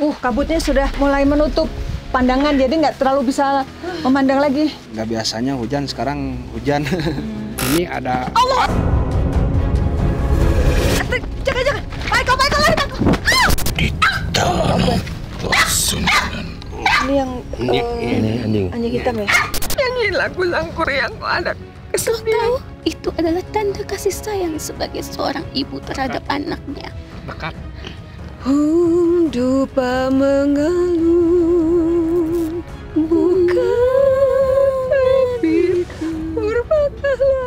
Kabutnya sudah mulai menutup pandangan, jadi nggak terlalu bisa memandang lagi. Nggak biasanya hujan, sekarang hujan. Ini ada... Allah! Jangan! Michael, lari Michael! Ini yang ini anjing hitam ya? Yang hilang sangkur yang ada Kau tahu, itu adalah tanda kasih sayang sebagai seorang ibu terhadap anaknya. Dekat. Dupa mengalun, bukan tapi purbakala,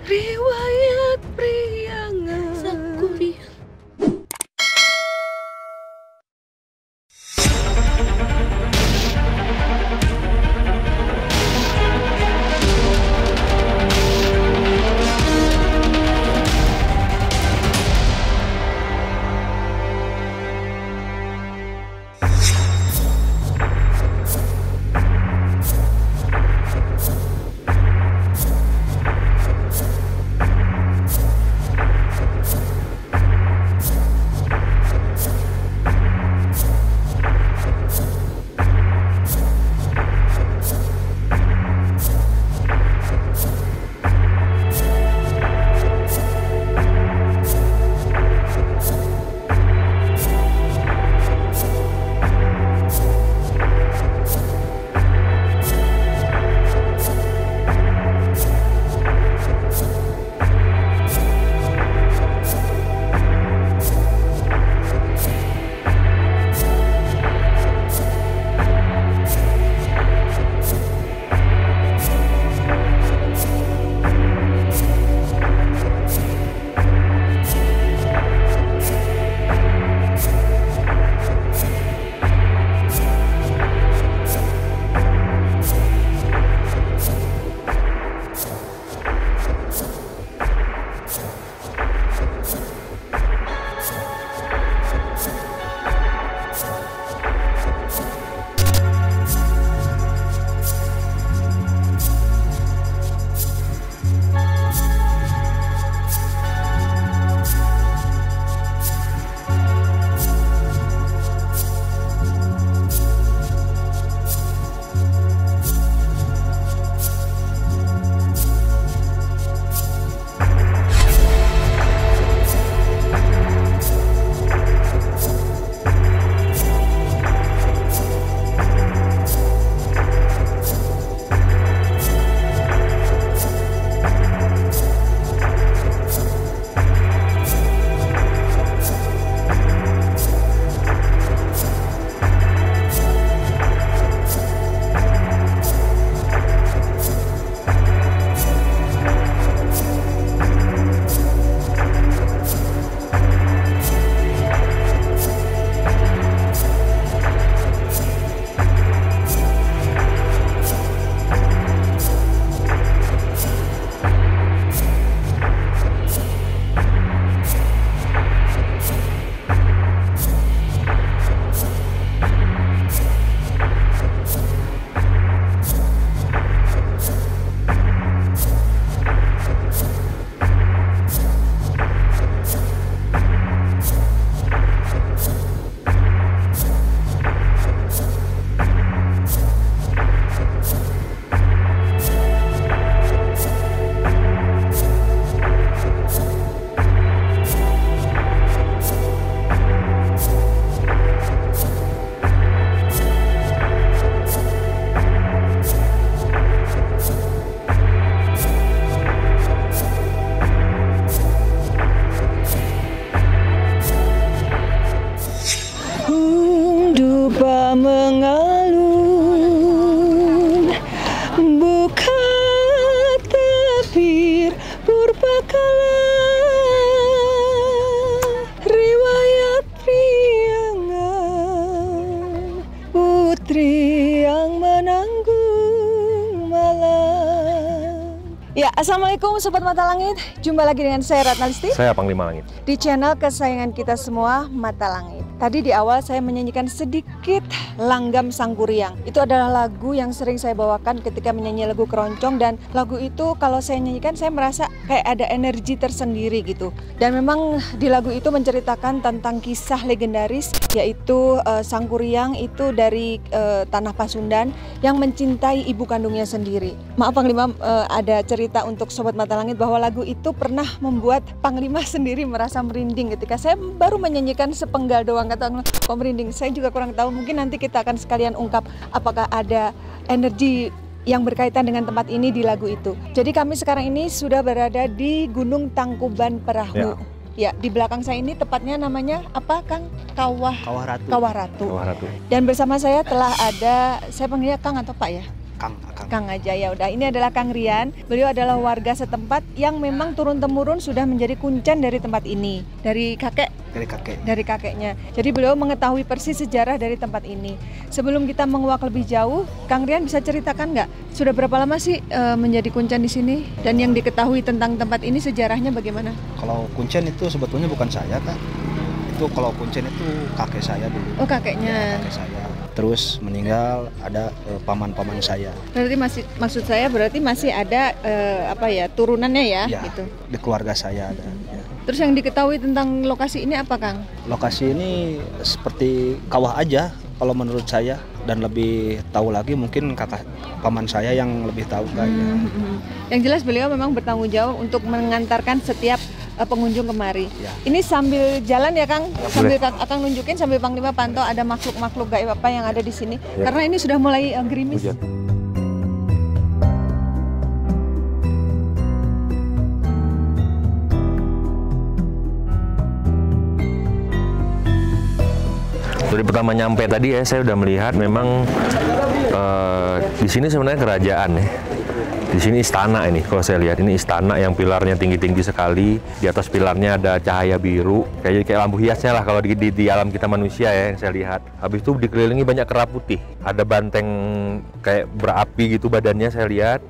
riwayat priangan. Sakuri. mengalun, buka tabir purbakala, riwayat priangan, putri yang menanggung malam. Ya, assalamualaikum Sobat Mata Langit. Jumpa lagi dengan saya Ratna Listi. Saya Panglima Langit. Di channel kesayangan kita semua, Mata Langit. Tadi di awal saya menyanyikan sedikit Langgam Sangkuriang. Itu adalah lagu yang sering saya bawakan ketika menyanyi lagu keroncong, dan lagu itu kalau saya nyanyikan saya merasa kayak ada energi tersendiri gitu. Dan memang di lagu itu menceritakan tentang kisah legendaris, yaitu Sangkuriang itu dari tanah Pasundan yang mencintai ibu kandungnya sendiri. Maaf Panglima, ada cerita untuk Sobat Mata Langit bahwa lagu itu pernah membuat Panglima sendiri merasa merinding ketika saya baru menyanyikan sepenggal doang. Kata kok merinding, saya juga kurang tahu. Mungkin nanti kita akan sekalian ungkap apakah ada energi yang berkaitan dengan tempat ini di lagu itu. Jadi kami sekarang ini sudah berada di Gunung Tangkuban Perahu. Ya, di belakang saya ini tepatnya namanya apa, Kang? Kawah Ratu. Dan bersama saya telah ada, saya panggilnya Kang atau Pak ya? Kang aja ya udah. Ini adalah Kang Rian. Beliau adalah warga setempat yang memang turun temurun sudah menjadi kuncen dari tempat ini. Dari kakeknya. Jadi beliau mengetahui persis sejarah dari tempat ini. Sebelum kita menguak lebih jauh, Kang Rian bisa ceritakan nggak sudah berapa lama sih menjadi kuncen di sini, dan yang diketahui tentang tempat ini sejarahnya bagaimana? Kalau kuncen itu sebetulnya bukan saya, Kak. Itu kalau kuncen itu kakek saya dulu. Oh, kakeknya. Ya, kakek saya. Terus meninggal ada paman-paman saya. Berarti maksud saya berarti masih ada turunannya ya, gitu. Di keluarga saya ada. Ya. Terus yang diketahui tentang lokasi ini apa, Kang? Lokasi ini seperti kawah aja kalau menurut saya, dan lebih tahu lagi mungkin kakak paman saya yang lebih tahu kayaknya. Yang jelas beliau memang bertanggung jawab untuk mengantarkan setiap pengunjung kemari. Ya. Ini sambil jalan ya, Kang, sambil Kang nunjukin, sambil Panglima pantau ada makhluk-makhluk gaib apa yang ada di sini. Ya. Karena ini sudah mulai gerimis. Hujan. Dari pertama nyampe tadi ya, saya udah melihat memang di sini sebenarnya kerajaan ya. Di sini istana ini, kalau saya lihat ini istana yang pilarnya tinggi-tinggi sekali. Di atas pilarnya ada cahaya biru, kayak lampu hiasnya lah kalau di alam kita manusia ya yang saya lihat. Habis itu dikelilingi banyak kera putih. Ada banteng kayak berapi gitu badannya saya lihat.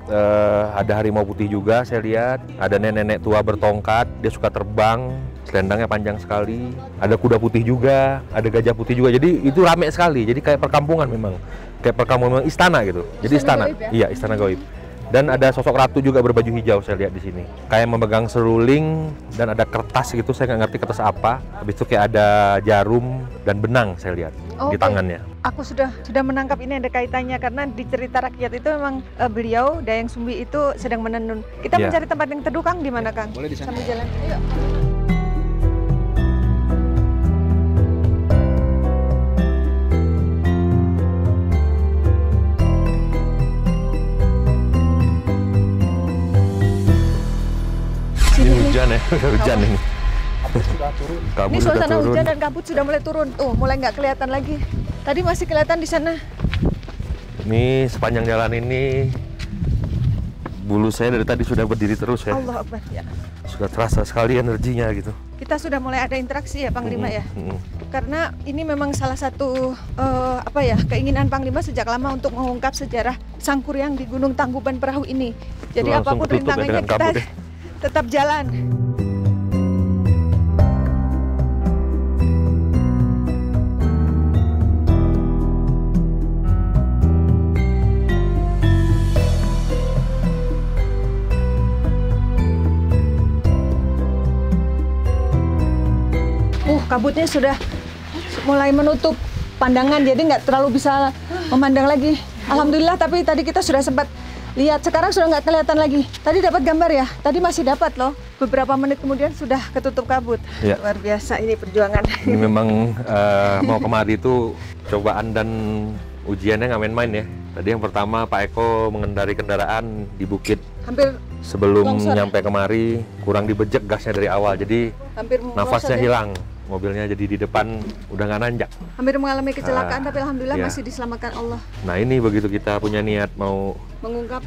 Ada harimau putih juga saya lihat. Ada nenek-nenek tua bertongkat, dia suka terbang. Selendangnya panjang sekali. Ada kuda putih juga, ada gajah putih juga. Jadi itu rame sekali. Jadi kayak perkampungan memang. Kayak perkampungan istana gitu. Jadi istana. Gaib, ya? Iya, istana gaib. Dan ada sosok ratu juga berbaju hijau saya lihat di sini. Kayak memegang seruling dan ada kertas gitu, saya nggak ngerti kertas apa. Habis itu kayak ada jarum dan benang saya lihat di tangannya. Aku sudah menangkap ini ada kaitannya karena di cerita rakyat itu memang beliau Dayang Sumbi itu sedang menenun. Kita mencari tempat yang teduh, Kang, di mana, Kang? Boleh di sana. Sambil jalan. Ayo. Hujan ya, hujan ini. Ini suasana hujan dan kabut sudah mulai turun. Mulai nggak kelihatan lagi. Tadi masih kelihatan di sana. Ini sepanjang jalan ini bulu saya dari tadi sudah berdiri terus ya. Allah Akbar ya. Sudah terasa sekali energinya gitu. Kita sudah mulai ada interaksi ya, Panglima ya. Karena ini memang salah satu keinginan Panglima sejak lama untuk mengungkap sejarah Sangkuriang di Gunung Tangkuban Perahu ini. Jadi apapun rintangannya kita tetap jalan. Kabutnya sudah mulai menutup pandangan, jadi nggak terlalu bisa memandang lagi. Alhamdulillah, tapi tadi kita sudah sempat lihat, sekarang sudah nggak kelihatan lagi. Tadi dapat gambar ya? Tadi masih dapat loh. Beberapa menit kemudian sudah ketutup kabut. Ya. Luar biasa ini perjuangan. Ini memang mau kemari itu cobaan dan ujiannya nggak main-main ya. Tadi yang pertama Pak Eko mengendari kendaraan di bukit. Hampir sebelum longsor. Nyampe kemari kurang dibejek gasnya dari awal, jadi hampir nafasnya hilang. Mobilnya jadi di depan udah nggak nanjak. Hampir mengalami kecelakaan, tapi alhamdulillah masih diselamatkan Allah. Nah ini begitu kita punya niat mau mengungkap.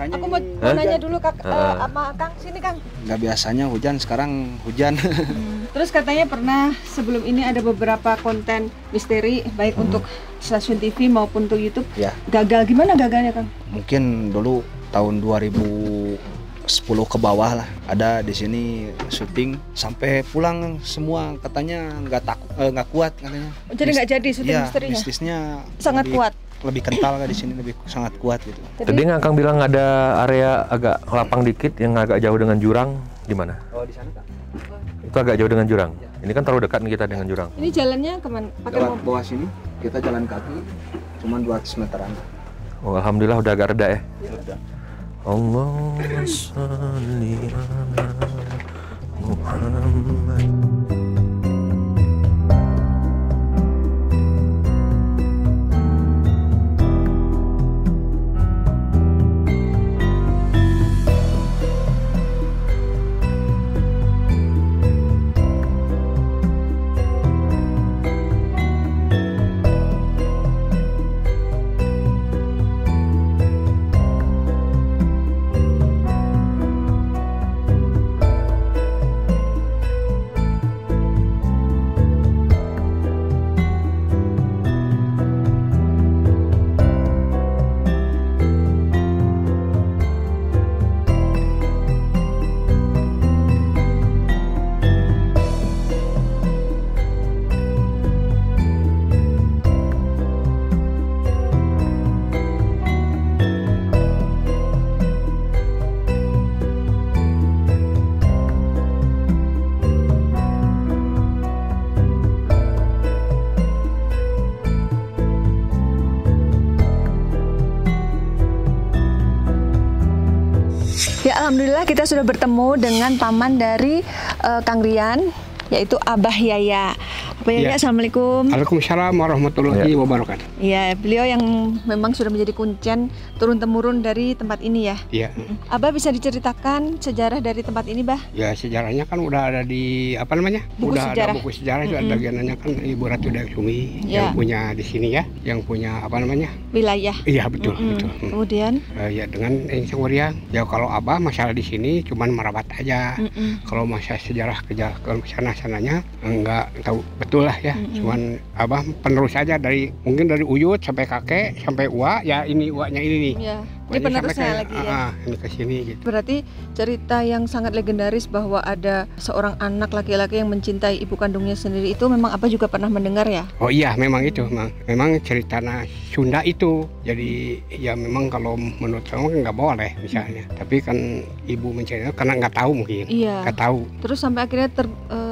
Aku mau nanya dulu sama Kang, sini Kang. Nggak biasanya hujan, sekarang hujan. Terus katanya pernah sebelum ini ada beberapa konten misteri, baik untuk stasiun TV maupun untuk YouTube. Ya. Gagal, gimana gagalnya Kang? Mungkin dulu tahun 2015 10 ke bawah lah ada di sini syuting sampai pulang semua katanya nggak kuat katanya. Jadi nggak jadi syuting Iya, misterinya? bisnisnya Sangat kuat. lebih kental di sini, lebih sangat kuat gitu. Tadi Kang bilang ada area agak lapang dikit yang agak jauh dengan jurang, di mana? Oh, di sana Kak. Itu agak jauh dengan jurang. Ini kan terlalu dekat nih kita dengan jurang. Ini jalannya kemana? Pakai Lewat mobil? bawah sini kita jalan kaki cuman 200 meteran. Oh, alhamdulillah udah agak reda ya. Udah. Allahumma sholli ala Muhammad. Ya, alhamdulillah kita sudah bertemu dengan paman dari Kang Rian, yaitu Abah Yaya. Abah Yaya, Ya. Assalamualaikum. Waalaikumsalam warahmatullahi wabarakatuh. Iya, beliau yang memang sudah menjadi kuncen turun-temurun dari tempat ini ya. Iya. Abah bisa diceritakan sejarah dari tempat ini, Bah? Ya sejarahnya kan udah ada di apa namanya? Buku udah sejarah. ada buku sejarah juga bagiannya kan Ibu Ratu Dausumi Ya. yang punya di sini ya, yang punya apa namanya? Wilayah. Iya betul Mm-mm. betul. Kemudian, Ya dengan Sanguriang. Ya kalau Abah masalah di sini cuman merawat aja. Kalau masalah sejarah ke sana-sananya enggak tahu betul lah ya. Cuman Abah penerus aja mungkin dari Uyut sampai kakek sampai Uwa, ya ini Uwanya ini nih. ya, ini Uwanya penerusnya sampai lagi ya. ini ke sini gitu. Berarti cerita yang sangat legendaris bahwa ada seorang anak laki-laki yang mencintai ibu kandungnya sendiri itu memang Abah juga pernah mendengar ya? Oh iya, memang itu, memang cerita Sunda itu. Jadi ya memang kalau menurut saya nggak boleh misalnya. Tapi kan ibu menceritakan karena nggak tahu mungkin, Iya. nggak tahu. Terus sampai akhirnya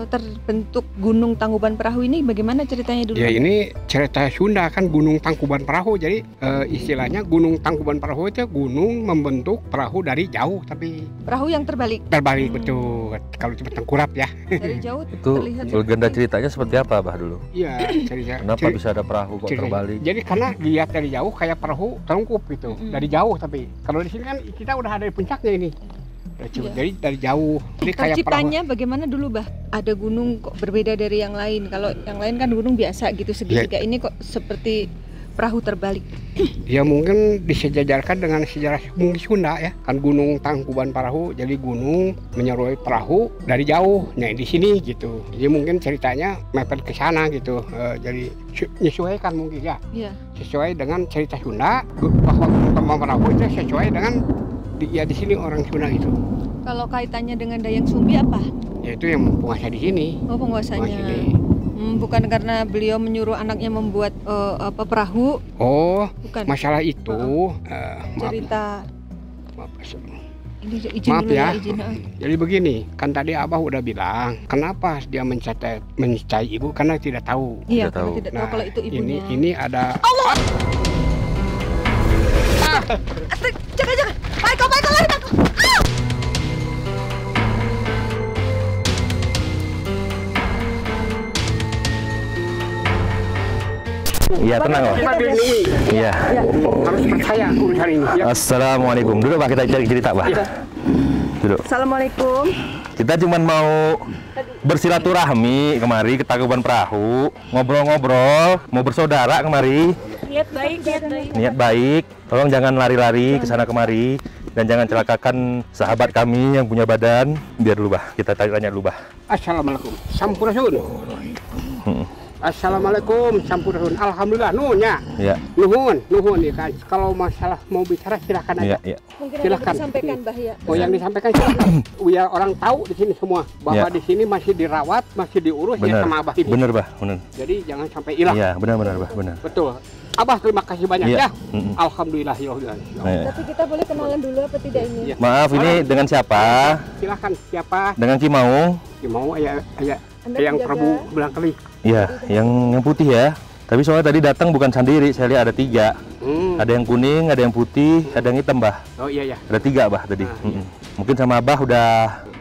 terbentuk Gunung Tangkuban Perahu ini bagaimana ceritanya dulu? Ya ini cerita Sunda kan Gunung Tangkuban Perahu. Jadi istilahnya Gunung Tangkuban Perahu itu gunung membentuk perahu dari jauh, tapi Perahu yang terbalik terbalik betul. Kalau cuma tengkurap ya. dari jauh Itu terlihat legenda seperti- ceritanya seperti apa, Bah, dulu? Iya, cerita. Kenapa bisa ada perahu kok Ceritanya. terbalik? Jadi karena dilihat dari jauh kayak perahu terungkup gitu, dari jauh. Tapi kalau di sini kan kita udah ada di puncaknya ini. Iya. Jadi dari jauh. Jadi kayak perahu. Terciptanya bagaimana dulu, Bah? Ada gunung kok berbeda dari yang lain. Kalau yang lain kan gunung biasa gitu segitiga, ini kok seperti perahu terbalik. Ya mungkin disejajarkan dengan sejarah mungkin Sunda ya. Kan Gunung Tangkuban Perahu, jadi gunung menyerupai perahu dari jauh. Nah di sini gitu. Jadi mungkin ceritanya mepet ke sana gitu. Jadi menyesuaikan mungkin ya. Iya. Sesuai dengan cerita Sunda bahwa Gunung Tangkuban Perahu itu sesuai dengan di sini orang Sunda itu. Kalau kaitannya dengan Dayang Sumbi apa? Yaitu yang penguasa di sini. Oh, penguasanya. Penguasa di- Bukan karena beliau menyuruh anaknya membuat perahu, Oh, bukan. masalah itu maaf, Cerita maaf. ini izin Maaf dulu ya. izin. Jadi begini, kan tadi Abah udah bilang, kenapa dia mencintai ibu karena tidak tahu. Iya, Tidak karena tahu. tidak tahu kalau itu ibunya. Ini ada Jangan. Michael, lari, Michael. Iya, tenang, Pak. kita dilindungi, Iya. harus percaya urusan ini. Ya. Assalamualaikum. Duduk, Pak, kita cari cerita, Pak. Duduk. Assalamualaikum. Kita cuma mau bersilaturahmi kemari ke Tangkuban Perahu, ngobrol-ngobrol, mau bersaudara kemari. Niat baik. Niat baik. Tolong jangan lari-lari ke sana kemari dan jangan celakakan sahabat kami yang punya badan. Biar dulu, Bah. Kita tanya dulu, Bah. Assalamualaikum. Sampurasun. Assalamualaikum, sampurasun. Alhamdulillah, nuhunnya. Ya. Nuhun ya kan. Kalau masalah mau bicara silakan aja. Ya. Mungkin Silakan. ada disampaikan Mbah ya. Oh, yang disampaikan silakan. Biar orang tahu di sini semua bahwa Ya. di sini masih dirawat, masih diurus ya Benar. sama Abah ini. Benar, Bah. Benar. Jadi jangan sampai hilang. Iya, benar, Bah. Benar. Betul. Abah terima kasih banyak Iya. ya. Mm-mm. Alhamdulillah ya Allah. Ya. Tapi kita boleh kenalan dulu apa tidak ini? Iya. Maaf, ini dengan siapa? Silakan siapa? Dengan Ki Maung. Ya, mau ya Anda yang penjaga. Prabu bilang kali. Iya, yang putih ya. Tapi soalnya tadi datang bukan sendiri, saya lihat ada 3. Ada yang kuning, ada yang putih, ada yang hitam, Bah. Oh iya ya. Ada 3, Bah, tadi. Nah, iya. Mungkin sama Abah udah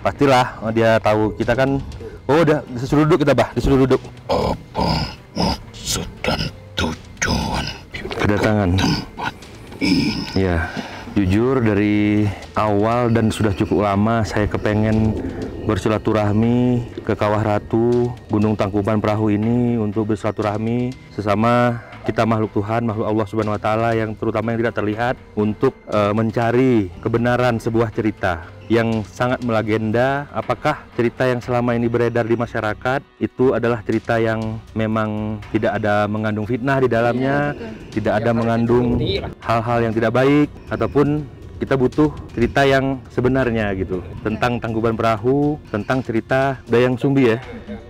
pastilah, dia tahu kita kan. Oh, udah disuruh duduk kita, Bah, disuruh duduk. Apa maksud dan tujuan Kedatangan. Ya, jujur dari awal dan sudah cukup lama saya kepengen bersilaturahmi ke Kawah Ratu, Gunung Tangkuban Perahu ini untuk bersilaturahmi sesama kita makhluk Tuhan, makhluk Allah Subhanahu wa taala yang terutama yang tidak terlihat untuk mencari kebenaran sebuah cerita yang sangat melegenda. Apakah cerita yang selama ini beredar di masyarakat itu adalah cerita yang memang tidak ada mengandung fitnah di dalamnya, tidak ada mengandung hal-hal yang tidak baik, ataupun kita butuh cerita yang sebenarnya gitu tentang Tangkuban Perahu, tentang cerita Dayang Sumbi ya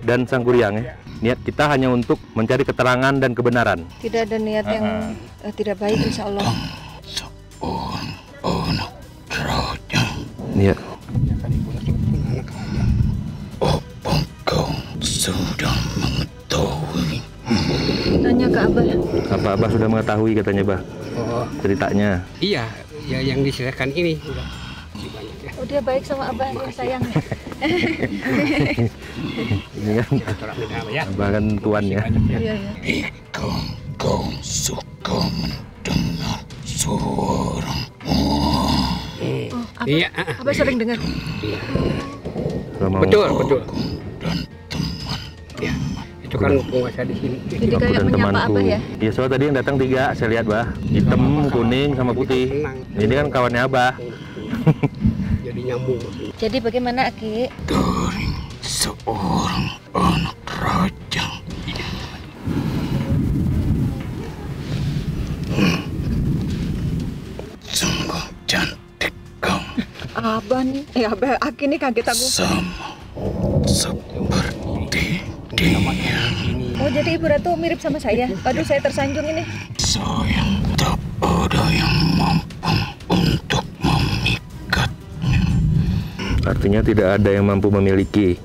dan Sangkuriang ya. Niat kita hanya untuk mencari keterangan dan kebenaran. Tidak ada niat yang tidak baik, insya Allah. seorang anak raja? Iya. Apa kau sudah mengetahui? Tanya ke Abah. Apa Abah sudah mengetahui katanya, Bah, Oh ceritanya? iya, ya yang diserahkan ini udah banyak ya. Oh, dia baik sama Abah, dia sayang. Ini kan Ya. Abah kan tuannya. Iya, iya. Jika kau suka mendengar suara Oh, Abah, Iya, Abah sering dengar. Kalau mau betul. dan teman, Ya. Itu kan penguasa di sini. Jadi aku kayak dan menyapa temanku. Abah ya. Iya, soalnya tadi yang datang 3 saya lihat, Bah. Hitam, kuning, sama putih. Ini kan kawannya Abah. Jadi nyambung. Jadi bagaimana, Aki? dari seorang anak raja. Sungguh cantik kau, Abah nih, Abah, Aki nih kaget aku. sama seperti dia. Oh, jadi Ibu Ratu mirip sama saya. Waduh, saya tersanjung ini. Sayang tak ada yang mampu untuk memikatnya. Artinya tidak ada yang mampu memiliki.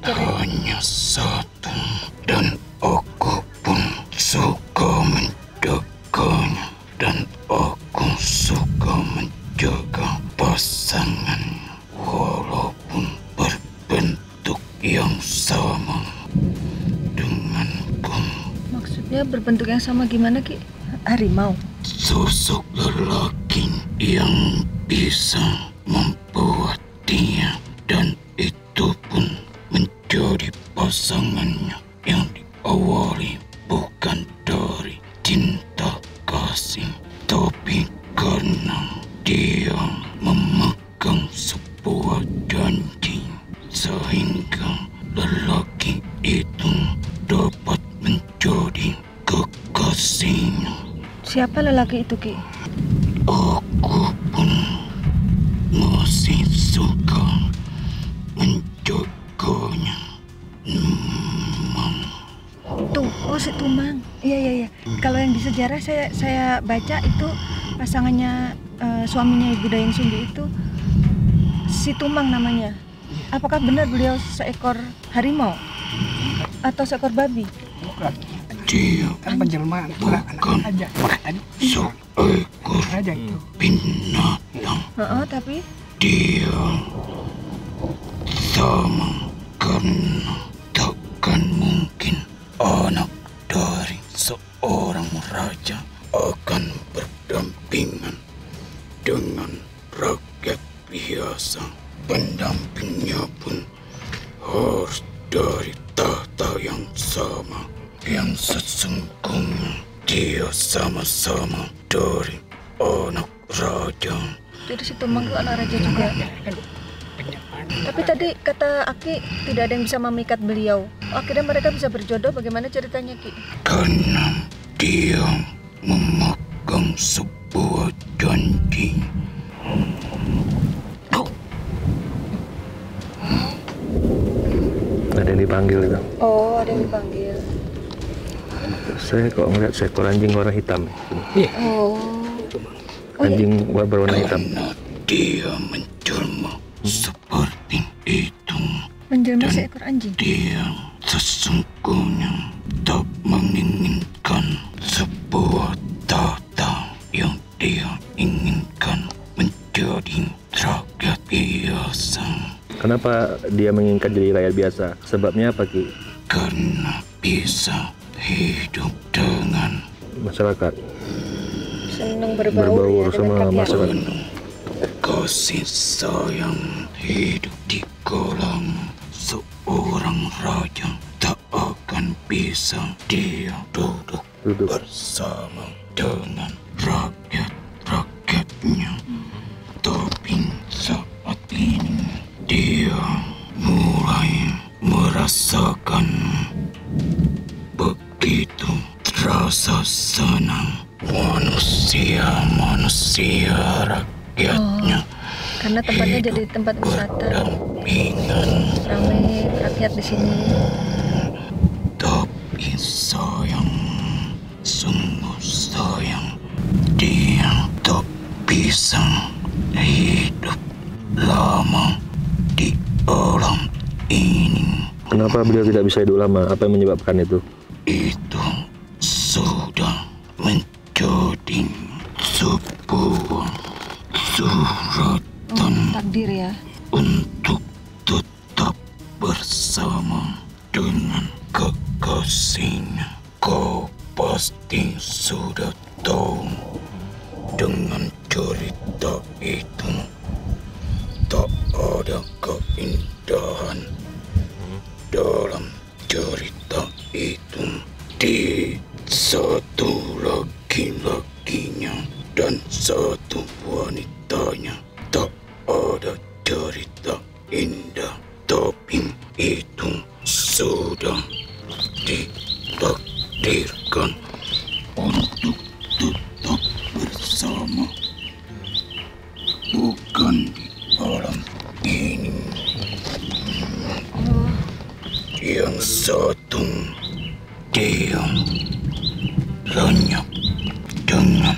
Hanya satu, dan aku pun suka menjaganya, dan aku suka menjaga pasangannya walaupun berbentuk yang sama denganku. Maksudnya berbentuk yang sama gimana, Ki? Harimau. Sosok lelaki yang bisa membuat dia dan itu pun menjadi pasangannya yang diawali bukan dari cinta kasih, tapi karena dia memegang sebuah janji sehingga lelaki itu dapat menjadi kekasihnya. Siapa lelaki itu, Ki? Aku pun masih suka menjaganya. Tuh, oh si Tumang. Iya. Kalau yang di sejarah saya baca itu pasangannya suaminya Ibu Dayang Sumbi itu si Tumang namanya. Apakah benar beliau seekor harimau atau seekor babi? Dia Kan penjelmaan anak raja. Tadi seekor raja itu. binatang. Tapi Dia sama karena takkan mungkin anak dari seorang raja akan berdampingan dengan rakyat biasa. Pendampingnya pun harus dari tahta yang sama, yang sesungguhnya dia sama-sama dari anak raja. jadi si Tumang itu anak raja juga. Tapi tadi kata Aki tidak ada yang bisa memikat beliau. Akhirnya mereka bisa berjodoh. Bagaimana ceritanya, Ki? Karena dia memegang sebuah janji. Ada yang dipanggil itu. Oh, ada yang dipanggil. Saya kok ngeliat seekor anjing warna hitam. Oh. Anjing berwarna hitam. Karena dia menjelma seperti itu. Menjelma Dan seekor anjing. dia sesungguhnya tak menginginkan sebuah tata yang dia inginkan menjadi rakyat biasa. Kenapa dia menginginkan jadi rakyat biasa? Sebabnya apa, Ki? Karena bisa hidup dengan Masyarakat. Senang Berbaur ya, sama dengan rakyat. masyarakat. kasih sayang, hidup di kolam seorang raja. Tak akan bisa dia duduk bersama dengan rakyat-rakyatnya. Tapi saat ini dia mulai merasakan begitu terasa senang. Manusia rakyatnya. Karena tempatnya jadi tempat wisata. Berdampingan. Ramai rakyat di sini. Tapi sayang, sungguh sayang, dia tak bisa hidup lama di alam ini. Kenapa beliau tidak bisa hidup lama? Apa yang menyebabkan itu? Itu sudah menjadi sebuah suratan Takdir ya. untuk tetap bersama dengan kekasihnya. Kau pasti sudah tahu dengan cerita itu. Tak ada keindahan dalam cerita itu. Di satu laki-lakinya dan satu wanitanya. Tak ada cerita indah, tapi itu sudah ditakdirkan untuk tetap bersama. Bukan di alam ini. Yang satu dia lenyap dengan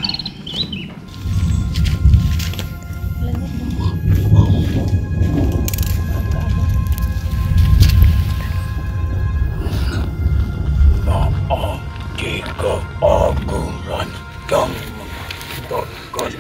maaf jika aku rancang mengatakan.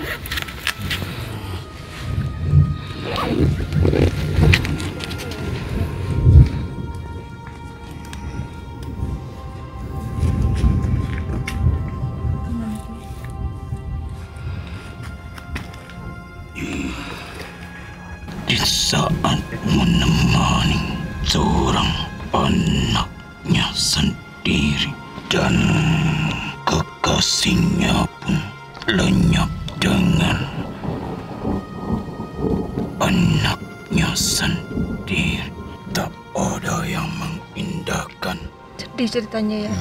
Di saat menemani seorang anaknya sendiri dan kekasihnya pun lenyap dengan anaknya sendiri. Tak ada yang mengindahkan. Sedih ceritanya ya.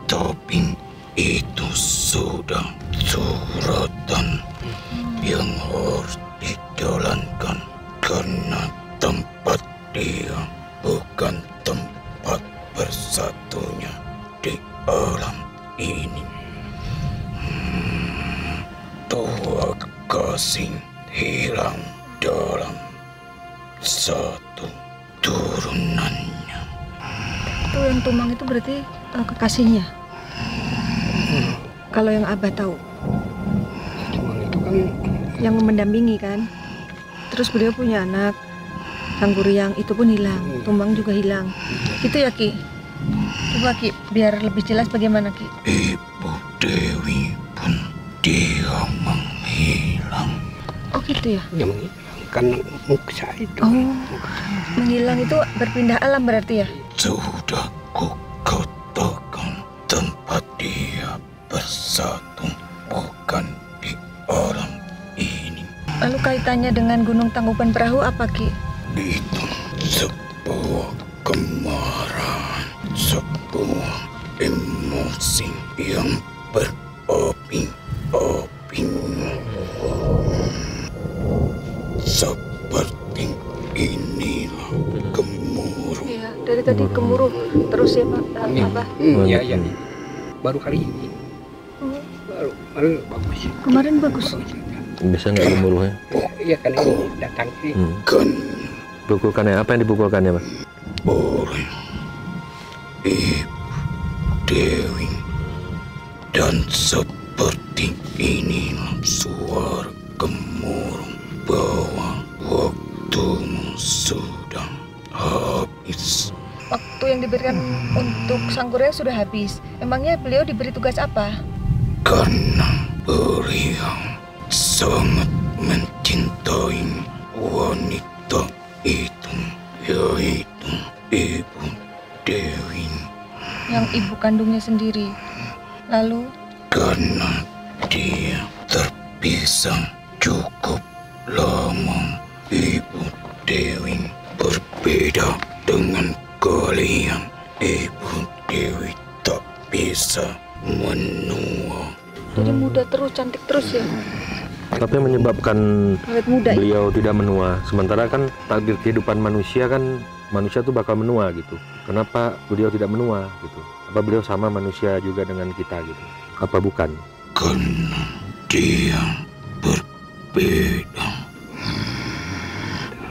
Tapi itu sudah suratan yang harus dijalankan. Karena tempat dia bukan tempat bersatunya di alam ini. Tua kasih hilang dalam satu turunannya. Itu yang tumbang itu berarti kekasihnya. Kalau yang Abah tahu. Cuman itu kan Yang mendampingi kan. Terus beliau punya anak, Sangguryang itu pun hilang, tumbang juga hilang. Gitu ya Ki? Coba Ki, biar lebih jelas bagaimana Ki? Ibu Dewi pun dia menghilang. Oh gitu ya? dia menghilangkan muksa itu. Oh, menghilang itu berpindah alam berarti ya? Sudah kukatakan tempat dia bersatu bukan di alam ini. Lalu kaitannya dengan Gunung Tangkuban Perahu apa, Ki? Itu sebuah kemarahan, sebuah emosi yang berapi-api. Seperti inilah gemuruh. Iya, dari tadi gemuruh terus ya, Pak. Apa? Iya. Baru kali ini. Baru bagus. Kemarin bagus. Bisa nggak gemuruhnya? Iya kan ini datang sih. Kan Pukulkannya, apa yang dipukulkannya, Pak? oleh Ibu Dewi, dan seperti inilah suara gemuruh bahwa waktumu sudah habis. Waktu yang diberikan untuk Sangguryang sudah habis. Emangnya beliau diberi tugas apa? Karena beliau sangat mencintai wanita itu, yaitu Ibu Dewi. Yang ibu kandungnya sendiri. Lalu, Karena dia terpisah cukup lama, Ibu Dewi berbeda dengan kalian. Ibu Dewi tak bisa menua. jadi muda terus, cantik terus ya? Apa yang menyebabkan Awet muda ya? beliau tidak menua? Sementara kan takdir kehidupan manusia kan manusia tuh bakal menua gitu. Kenapa beliau tidak menua gitu? Apa beliau sama manusia juga dengan kita gitu? Apa bukan? Karena dia berbeda.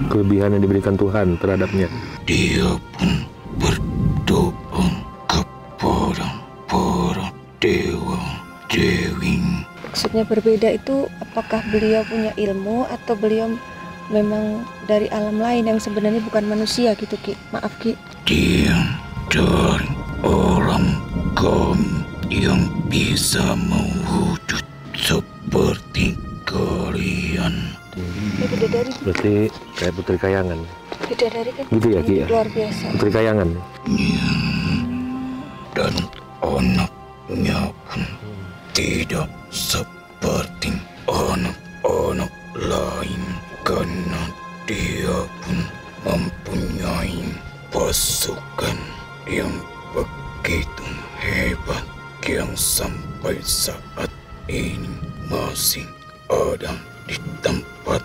Kelebihan yang diberikan Tuhan terhadapnya. Dia pun berdoa kepada para dewa dewi. Maksudnya berbeda itu apakah beliau punya ilmu atau beliau memang dari alam lain yang sebenarnya bukan manusia gitu, Ki? Maaf, Ki. Dia dari alam kami yang bisa mewujud seperti kalian. Ya, bidadari. Berarti kayak Putri Kayangan. Bidadari kan Gitu ya, Ki, ya? luar biasa. Putri Kayangan. Dan anaknya pun tidak seperti anak-anak lain, karena dia pun mempunyai pasukan yang begitu hebat yang sampai saat ini masih ada di tempat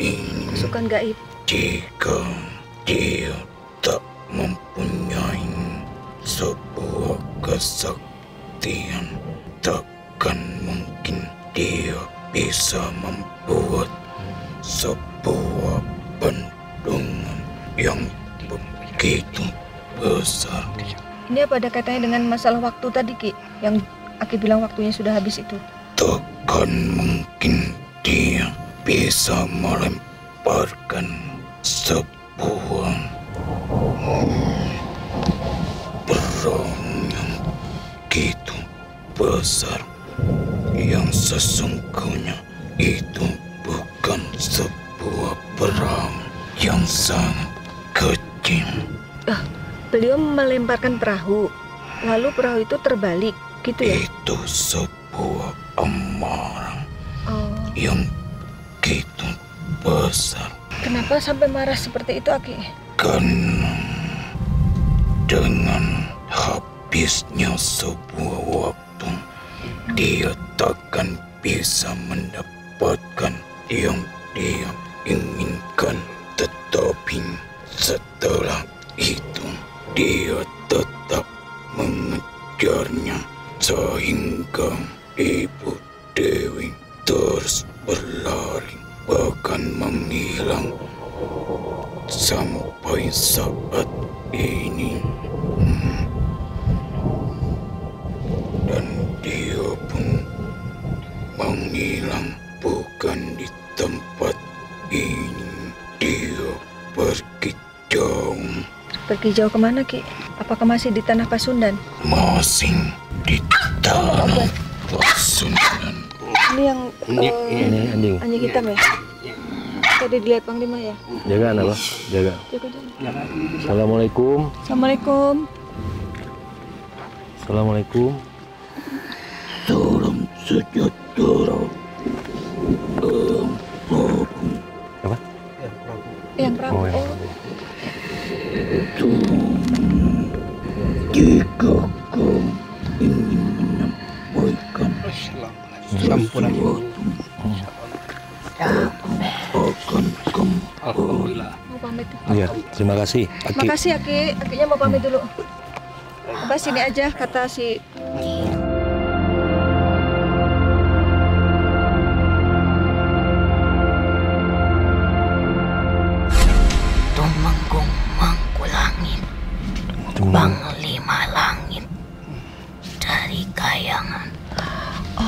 ini. Pasukan gaib. Jika dia tak mempunyai sebuah kesaktian, takkan mungkin dia bisa membuat sebuah bendungan yang begitu besar. Ini apa ada kaitannya dengan masalah waktu tadi, Ki? Yang Aki bilang waktunya sudah habis itu. Takkan mungkin dia bisa melemparkan sebuah perang yang begitu besar, yang sesungguhnya itu bukan sebuah perang yang sangat kecil. Beliau melemparkan perahu, lalu perahu itu terbalik, gitu ya? Itu sebuah amarah Oh, yang begitu besar, kenapa sampai marah seperti itu, Aki? karena dengan habisnya sebuah waktu, dia takkan bisa mendapatkan yang dia inginkan. Tetapi setelah itu dia tetap mengejarnya, sehingga Ibu Dewi terus berlari, bahkan menghilang sampai saat ini. Dan dia pun menghilang bukan di tempat ini. Dia pergi jauh, Pergi jauh kemana, Ki? Apakah masih di tanah Pasundan? masih di tanah Pasundan. Ini yang Ini anjing. anjing hitam ya? Tadi dilihat Panglima ya? Jaga anak, Pak. Jaga. Jaga. Assalamualaikum. Assalamualaikum. Assalamualaikum. Salam sejahtera. Om Yang Prabu. Oh, ya. Jika kau ingin menyampaikan Assalamualaikum. akan kembali. Alhamdulillah. Mau pamit. Iya, terima kasih. Aki. Makasih Aki. Akinya mau pamit dulu. Abah sini aja kata si Tumenggung mangku langit, bang lima langit dari kayangan.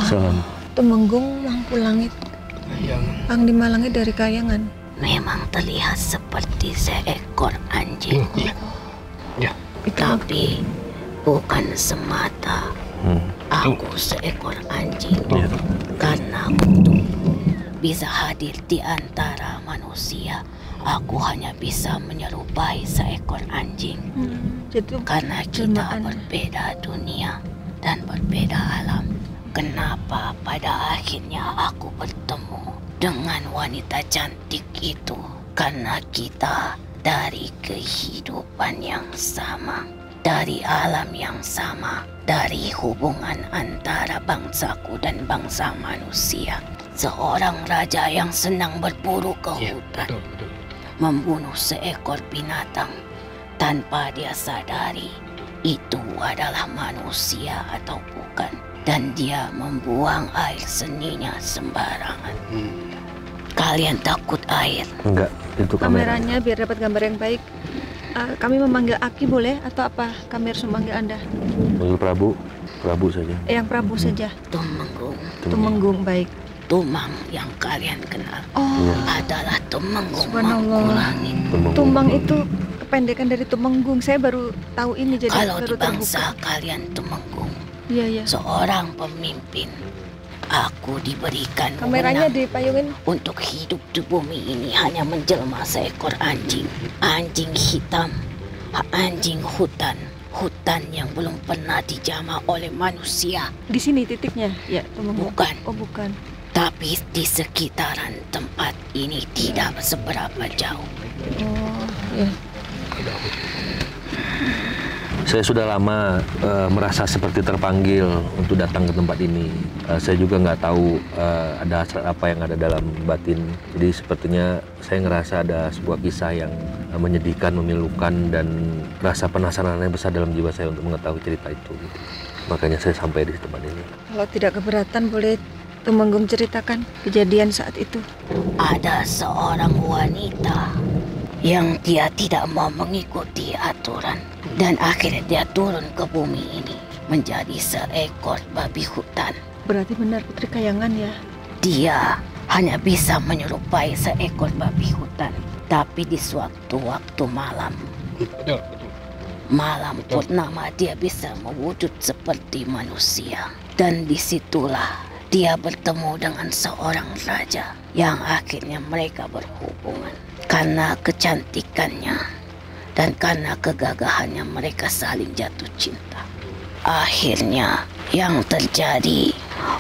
Salam. Tumenggung mangku langit. Pang di Malangnya dari kayangan. Memang terlihat seperti seekor anjing, Ya. tapi bukan semata aku seekor anjing, Iya. karena untuk bisa hadir di antara manusia, aku hanya bisa menyerupai seekor anjing. Jadi Karena kita jelmaan. berbeda dunia dan berbeda alam. Kenapa pada akhirnya aku bertemu dengan wanita cantik itu? Karena kita dari kehidupan yang sama, dari alam yang sama, dari hubungan antara bangsaku dan bangsa manusia. Seorang raja yang senang berburu ke hutan, Betul. membunuh seekor binatang tanpa dia sadari itu adalah manusia atau bukan. Dan dia membuang air seninya sembarangan. Kalian takut air? Enggak, itu kamera. Kameranya biar dapat gambar yang baik. Kami memanggil Aki boleh atau apa? Kami harus memanggil Anda. Panggil Prabu, Prabu saja. Yang Prabu saja. Tumenggung, Tumenggung baik. Tumang yang kalian kenal Oh, adalah Tumenggung Subhanallah. mangku langit. Tumbang itu kependekan dari Tumenggung. Saya baru tahu ini jadi Kalau di baru bangsa terbuka. kalian Tumenggung, Iya, iya. seorang pemimpin, aku diberikan Kameranya wewenang dipayungin. untuk hidup di bumi ini hanya menjelma seekor anjing. Anjing hitam, anjing hutan. Hutan yang belum pernah dijamah oleh manusia. Di sini titiknya. Ya, Tumenggung. Bukan. Oh, bukan. Tapi di sekitaran tempat ini tidak seberapa jauh. Oh, ya. Saya sudah lama merasa seperti terpanggil untuk datang ke tempat ini. Saya juga nggak tahu ada hasrat apa yang ada dalam batin. Jadi sepertinya saya ngerasa ada sebuah kisah yang menyedihkan, memilukan, dan rasa penasaran yang besar dalam jiwa saya untuk mengetahui cerita itu. Makanya saya sampai di tempat ini. Kalau tidak keberatan boleh Tumenggung ceritakan kejadian saat itu. Ada seorang wanita yang dia tidak mau mengikuti aturan. Dan akhirnya dia turun ke bumi ini menjadi seekor babi hutan. Berarti benar Putri Kayangan ya. Dia hanya bisa menyerupai seekor babi hutan. Tapi di suatu waktu malam, Betul. malam purnama, dia bisa mewujud seperti manusia. Dan disitulah dia bertemu dengan seorang raja yang akhirnya mereka berhubungan. Karena kecantikannya dan karena kegagahannya mereka saling jatuh cinta. Akhirnya yang terjadi,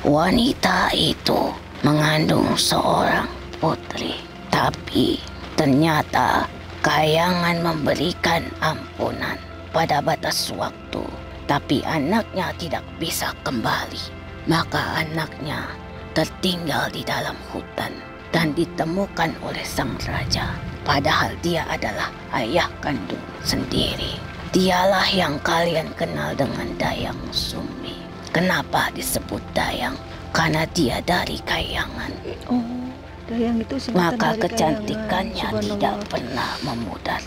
wanita itu mengandung seorang putri. Tapi ternyata Kayangan memberikan ampunan pada batas waktu. Tapi anaknya tidak bisa kembali. Maka anaknya tertinggal di dalam hutan dan ditemukan oleh sang raja. Padahal dia adalah ayah kandung sendiri. Dialah yang kalian kenal dengan Dayang Sumbi. Kenapa disebut Dayang? Karena dia dari Kayangan. Oh, Dayang itu singkatan Maka dari kecantikannya Kayangan. tidak pernah memudar.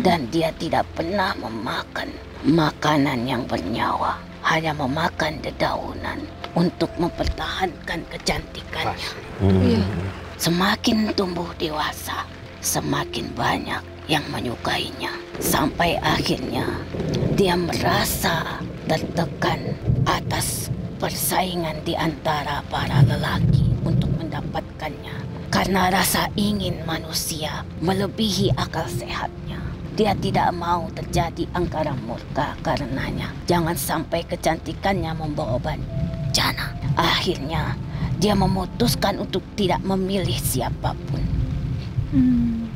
Dan dia tidak pernah memakan makanan yang bernyawa. Hanya memakan dedaunan untuk mempertahankan kecantikannya. Iya. Semakin tumbuh dewasa, semakin banyak yang menyukainya. Sampai akhirnya dia merasa tertekan atas persaingan di antara para lelaki untuk mendapatkannya. Karena rasa ingin manusia melebihi akal sehatnya. Dia tidak mau terjadi angkara murka karenanya. Jangan sampai kecantikannya membawa bencana. Akhirnya dia memutuskan untuk tidak memilih siapapun.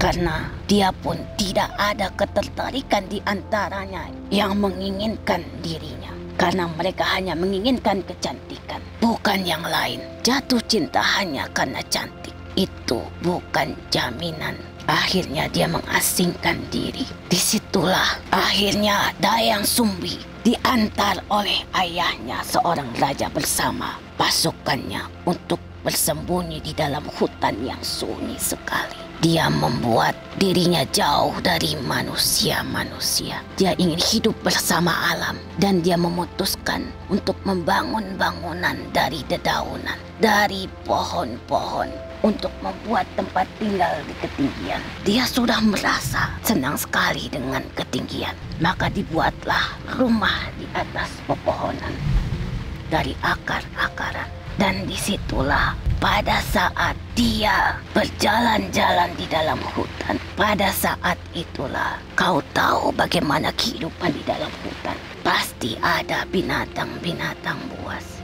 karena dia pun tidak ada ketertarikan di antaranya yang menginginkan dirinya. Karena mereka hanya menginginkan kecantikan, bukan yang lain. Jatuh cinta hanya karena cantik itu bukan jaminan. Akhirnya dia mengasingkan diri. Disitulah akhirnya Dayang Sumbi diantar oleh ayahnya, seorang raja, bersama pasukannya untuk bersembunyi di dalam hutan yang sunyi sekali. Dia membuat dirinya jauh dari manusia-manusia. Dia ingin hidup bersama alam dan dia memutuskan untuk membangun bangunan dari dedaunan, dari pohon-pohon, untuk membuat tempat tinggal di ketinggian. Dia sudah merasa senang sekali dengan ketinggian, maka dibuatlah rumah di atas pepohonan dari akar-akaran. Dan disitulah pada saat dia berjalan-jalan di dalam hutan, pada saat itulah kau tahu bagaimana kehidupan di dalam hutan. Pasti ada binatang-binatang buas.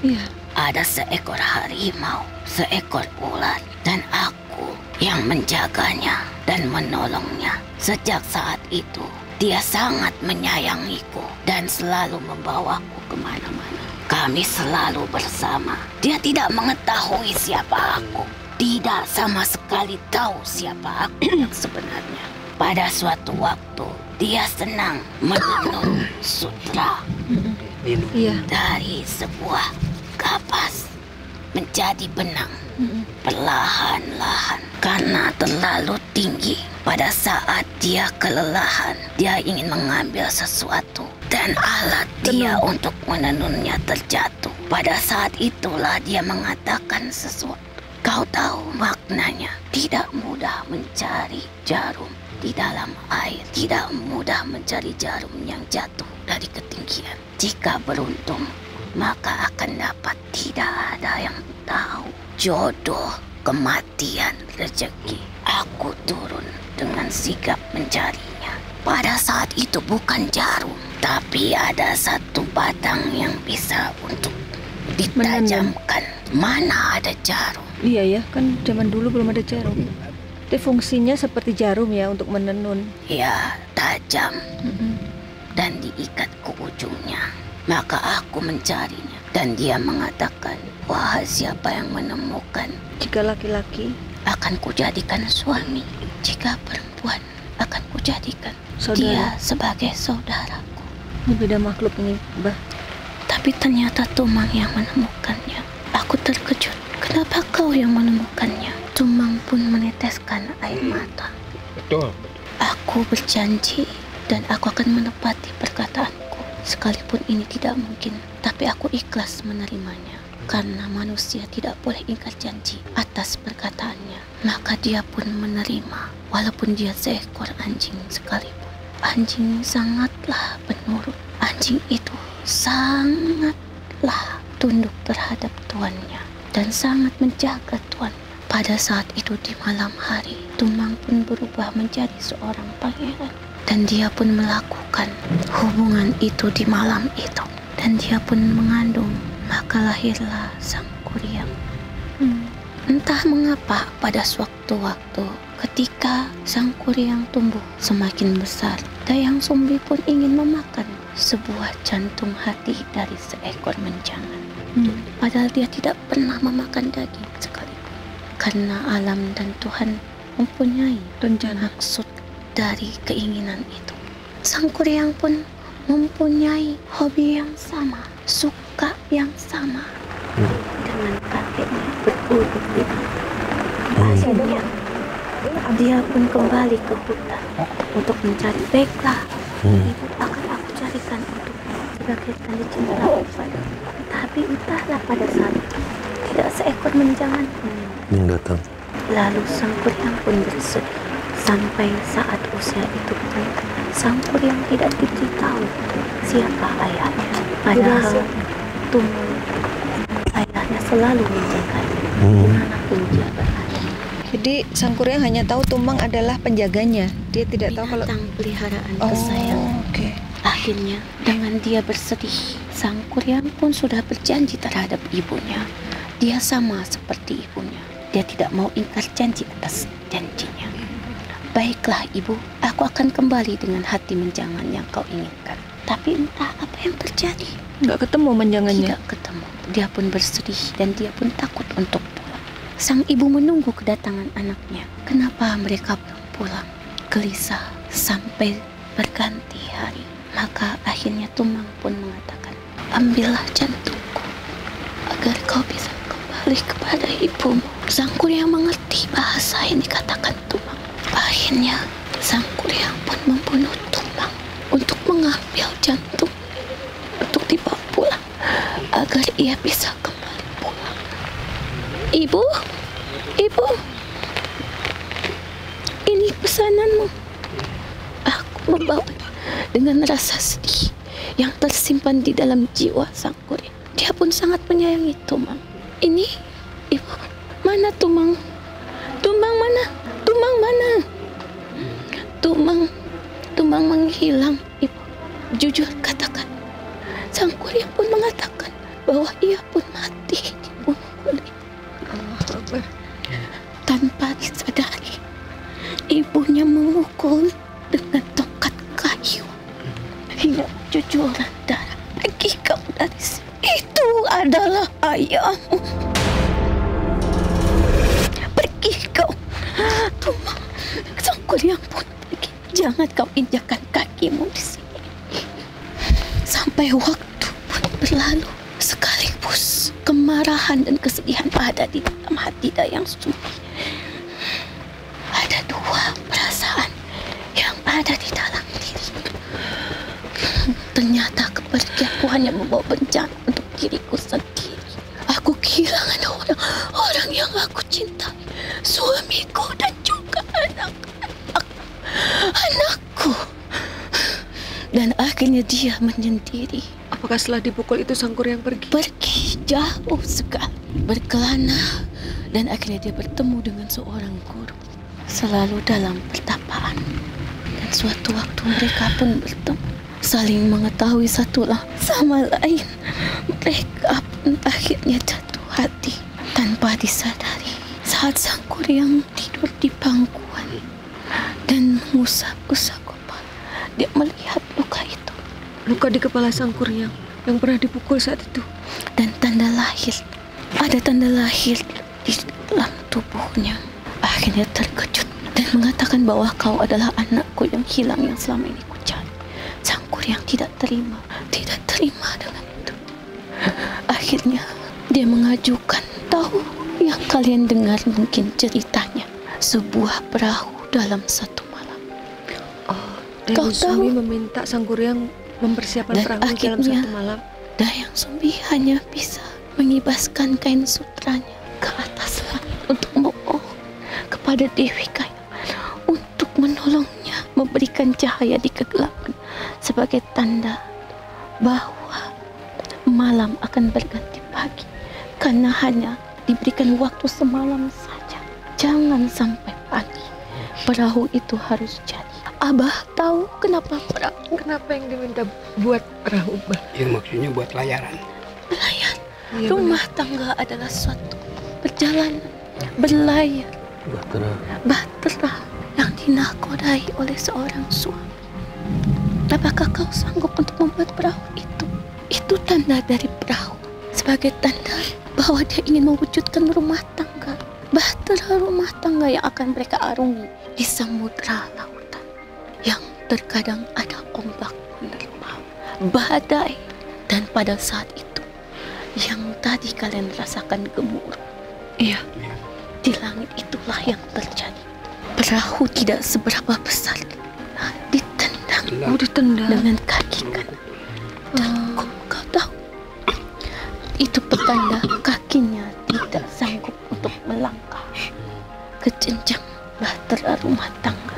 Iya. Ada seekor harimau, seekor ular, dan aku yang menjaganya dan menolongnya. Sejak saat itu, dia sangat menyayangiku dan selalu membawaku kemana-mana. Kami selalu bersama. Dia tidak mengetahui siapa aku. Tidak sama sekali tahu siapa aku yang sebenarnya. Pada suatu waktu, dia senang menenun sutra dari sebuah kapas menjadi benang. Perlahan-lahan, karena terlalu tinggi. Pada saat dia kelelahan, dia ingin mengambil sesuatu dan alat dia untuk menenunnya terjatuh. Pada saat itulah dia mengatakan sesuatu. Kau tahu maknanya? Tidak mudah mencari jarum di dalam air, tidak mudah mencari jarum yang jatuh dari ketinggian. Jika beruntung, maka akan dapat. Tidak ada yang tahu jodoh, kematian, rezeki. Aku turun dengan sigap mencarinya. Pada saat itu bukan jarum, tapi ada satu batang yang bisa untuk ditajamkan. Mana ada jarum? Iya ya, kan zaman dulu belum ada jarum. Itu fungsinya seperti jarum ya, untuk menenun. Ya, tajam dan diikat ke ujungnya. Maka aku mencarinya dan dia mengatakan, wahai siapa yang menemukan? Jika laki-laki, akan kujadikan suami. Jika perempuan, akan kujadikan saudara. Dia sebagai saudaraku. Ini beda makhluk ini, Mbah. Tapi ternyata Tumang yang menemukannya. Aku terkejut. Kenapa kau yang menemukannya? Tumang pun meneteskan air mata. Betul. Aku berjanji dan aku akan menepati perkataanku. Sekalipun ini tidak mungkin, tapi aku ikhlas menerimanya. Karena manusia tidak boleh ingkar janji atas perkataannya. Maka dia pun menerima, walaupun dia seekor anjing sekalipun. Anjing sangatlah penurut. Anjing itu sangatlah tunduk terhadap tuannya dan sangat menjaga tuannya. Pada saat itu di malam hari, Tumang pun berubah menjadi seorang pangeran. Dan dia pun melakukan hubungan itu di malam itu. Dan dia pun mengandung. Maka lahirlah Sang Kuryang. Entah mengapa pada suatu waktu ketika Sang Kuryang tumbuh semakin besar, Dayang Sumbi pun ingin memakan sebuah jantung hati dari seekor menjangan. Padahal dia tidak pernah memakan daging sekalipun. Karena alam dan Tuhan mempunyai rencana maksud dari keinginan itu. Sang Kuryang pun mempunyai hobi yang sama, suka yang sama dengan kakeknya berurut itu. Akhirnya dia pun kembali ke hutan untuk mencari. Baiklah, ibu akan aku carikan untuk sebagai tanda cinta padamu. Tapi entahlah pada saat itu tidak seekor menjangan pun yang datang. Lalu Sang Kuryang pun bersedih. Sampai saat usia itu pun Sang Kuryang tidak diberitahu siapa ayahnya. Padahal Tumang ayahnya selalu menjaganya dimanapun dia berada. Jadi Sang Kuryang hanya tahu Tumang adalah penjaganya. Dia tidak tahu kalau binatang peliharaan kesayangan. Oke. Akhirnya dengan dia bersedih, Sang Kuryang pun sudah berjanji terhadap ibunya. Dia sama seperti ibunya. Dia tidak mau ingkar janji atas janjinya. Baiklah ibu, aku akan kembali dengan hati menjangan yang kau inginkan. Tapi entah apa yang terjadi. Nggak ketemu menjangannya. Tidak ketemu. Dia pun bersedih dan dia pun takut untuk pulang. Sang ibu menunggu kedatangan anaknya. Kenapa mereka belum pulang? Gelisah sampai berganti hari. Maka akhirnya Tumang pun mengatakan, ambillah jantungku agar kau bisa kembali kepada ibumu. Sang Kuryang mengerti bahasa yang dikatakan Tumang. Akhirnya Sang Kuryang pun membunuh Tumang untuk mengambil jantung untuk dibawa pulang agar ia bisa kembali pulang. Ibu, ibu, ini pesananmu. Aku membawa dengan rasa sedih yang tersimpan di dalam jiwa Sang Kuryang. Dia pun sangat menyayangi Tumang. Ini, ibu, mana Tumang? Tumang mana? Tumang mana? Tumang menghilang, ibu. Jujur katakan. Sang Kuryang pun mengatakan bahwa ia pun mati dibunuh oleh tanpa disadari. Ibunya memukul dengan tongkat kayu hingga cucuran darah. Pergi kau dari sini. Itu adalah ayahmu. Pergi kau. Tumang. Sang Kuryang pun pergi. Jangan kau injakkan kakimu di sini. Sampai waktu pun berlalu. Sekaligus kemarahan dan kesedihan ada di dalam hati Dayang Sumbi. Ada dua perasaan yang ada di dalam diri. Ternyata kepergianku hanya membawa bencana untuk diriku sendiri. Aku kehilangan orang yang aku cintai, suamiku dan juga anakku. Dan akhirnya dia menyendiri. Apakah setelah dipukul itu Sang Kuryang pergi? Pergi jauh sekali, berkelana, dan akhirnya dia bertemu dengan seorang guru. Selalu dalam pertapaan. Dan suatu waktu mereka pun bertemu, saling mengetahui satu sama lain. Mereka pun akhirnya jatuh hati tanpa disadari. Saat Sang Kuryang tidur di pangkuan dan mengusap-usap kepala, dia melihat luka itu. Luka di kepala Sang Kuryang yang pernah dipukul saat itu. Dan tanda lahir. Ada tanda lahir di dalam tubuhnya. Akhirnya terkejut dan mengatakan bahwa kau adalah anakku yang hilang yang selama ini kucari. Sang Kuryang tidak terima dengan itu. Akhirnya dia mengajukan, tahu yang kalian dengar mungkin ceritanya, sebuah perahu dalam satu malam. Oh, Kau Dayang Sumbi tahu? meminta Sang Kuryang mempersiapkan Dan perahu dalam akhirnya satu malam. Dayang Sumbi hanya bisa mengibaskan kain sutranya ke atas langit untuk memohon kepada Dewi Kayang untuk menolongnya, memberikan cahaya di kegelapan sebagai tanda bahwa malam akan berganti pagi, karena hanya diberikan waktu semalam saja. Jangan sampai pagi perahu itu harus jadi. Abah tahu kenapa perahu? Kenapa yang diminta buat perahu, Bah? Ya maksudnya buat layaran. Berlayar. Iya, Rumah tangga adalah suatu perjalanan berlayar. Bahtera yang dinakodai oleh seorang suami. Apakah kau sanggup untuk membuat perahu itu? Itu tanda dari perahu, sebagai tanda bahwa dia ingin mewujudkan rumah tangga. Bahtera rumah tangga yang akan mereka arungi di samudra lautan, yang terkadang ada ombak menerpa, badai, dan pada saat itu yang tadi kalian rasakan gemuruh. Iya. Di langit itulah yang terjadi. Perahu tidak seberapa besar, ditendang Oh, ditendang. dengan kaki kanan. Dan kau tahu, itu petanda kakinya tidak sanggup untuk melangkah ke jenjang bahtera rumah tangga.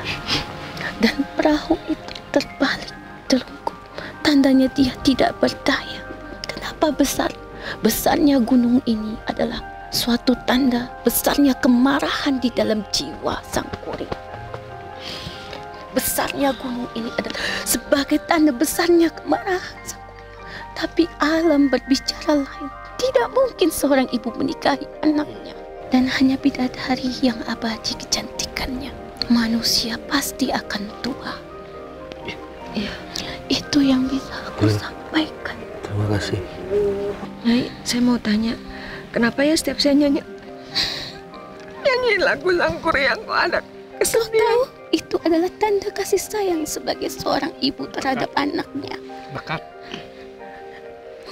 Dan perahu itu terbalik, terlungkup. Tandanya dia tidak berdaya. Kenapa besar? Besarnya gunung ini adalah suatu tanda besarnya kemarahan di dalam jiwa Sang Kuryang. Besarnya gunung ini adalah sebagai tanda besarnya kemarahan Sang Kuryang. Tapi alam berbicara lain. Tidak mungkin seorang ibu menikahi anaknya dan hanya bidadari yang abadi kecantikannya. manusia pasti akan tua. Iya. Itu yang bisa aku sampaikan. Terima kasih. Nyai, saya mau tanya, kenapa ya setiap saya nyanyi lagu Sangkuriang kok ada Kau tahu, itu adalah tanda kasih sayang sebagai seorang ibu terhadap anaknya. Dekat.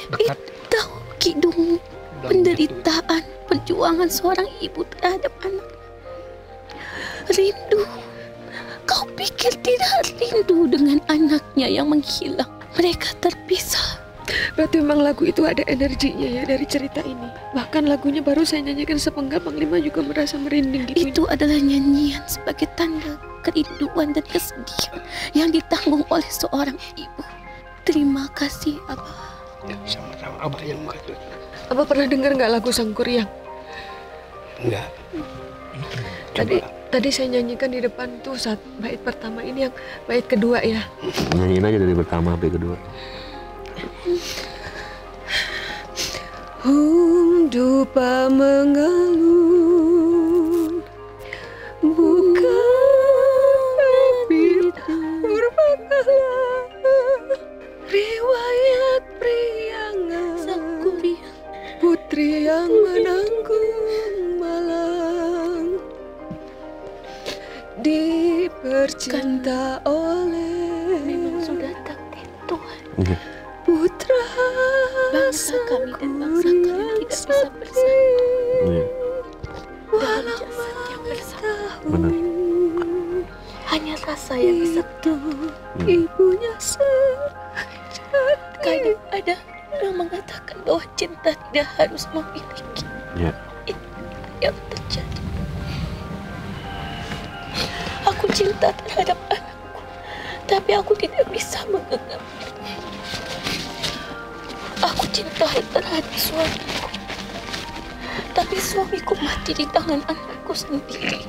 Dekat. Tahu Kidung, penderitaan, perjuangan seorang ibu terhadap anak. Rindu. Kau pikir tidak rindu dengan anaknya yang menghilang? Mereka terpisah. Berarti memang lagu itu ada energinya ya dari cerita ini. Bahkan lagunya baru saya nyanyikan sepenggal, Panglima juga merasa merinding gitu. Itu adalah nyanyian sebagai tanda kerinduan dan kesedihan yang ditanggung oleh seorang ibu. Terima kasih, Abah. Ya, sama-sama Abah yang makasih. Abah pernah dengar nggak lagu Sangkuriang? Enggak. Tadi saya nyanyikan di depan tuh saat bait pertama, ini yang bait kedua ya. Nyanyiin aja dari pertama sampai kedua. Dupa mengalun, bukan berbakala riwayat priangan Sangkuriang, putri yang menanggung malang, dipercinta oleh memang sudah takdir Tuhan. Iya. putra Bangsa kami dan bangsa kalian tidak bisa bersama Iya. dalam jasad yang bersama. Benar. Hanya rasa yang bisa ibunya kadang ada yang mengatakan bahwa cinta tidak harus memiliki. Iya. Yang terjadi, aku cinta terhadap anakku, tapi aku tidak bisa menggenggam. Aku cinta terhadap suamiku, tapi suamiku mati di tangan anakku sendiri.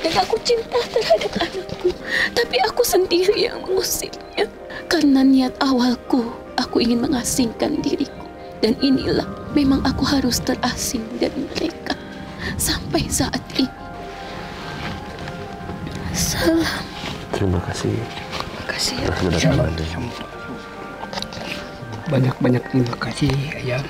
Dan aku cinta terhadap anakku, tapi aku sendiri yang mengusirnya. Karena niat awalku, aku ingin mengasingkan diriku. Dan inilah, memang aku harus terasing dari mereka sampai saat ini. Salam. Terima kasih. Makasih ya. Atas kedatangannya. Banyak-banyak terima kasih Ayang.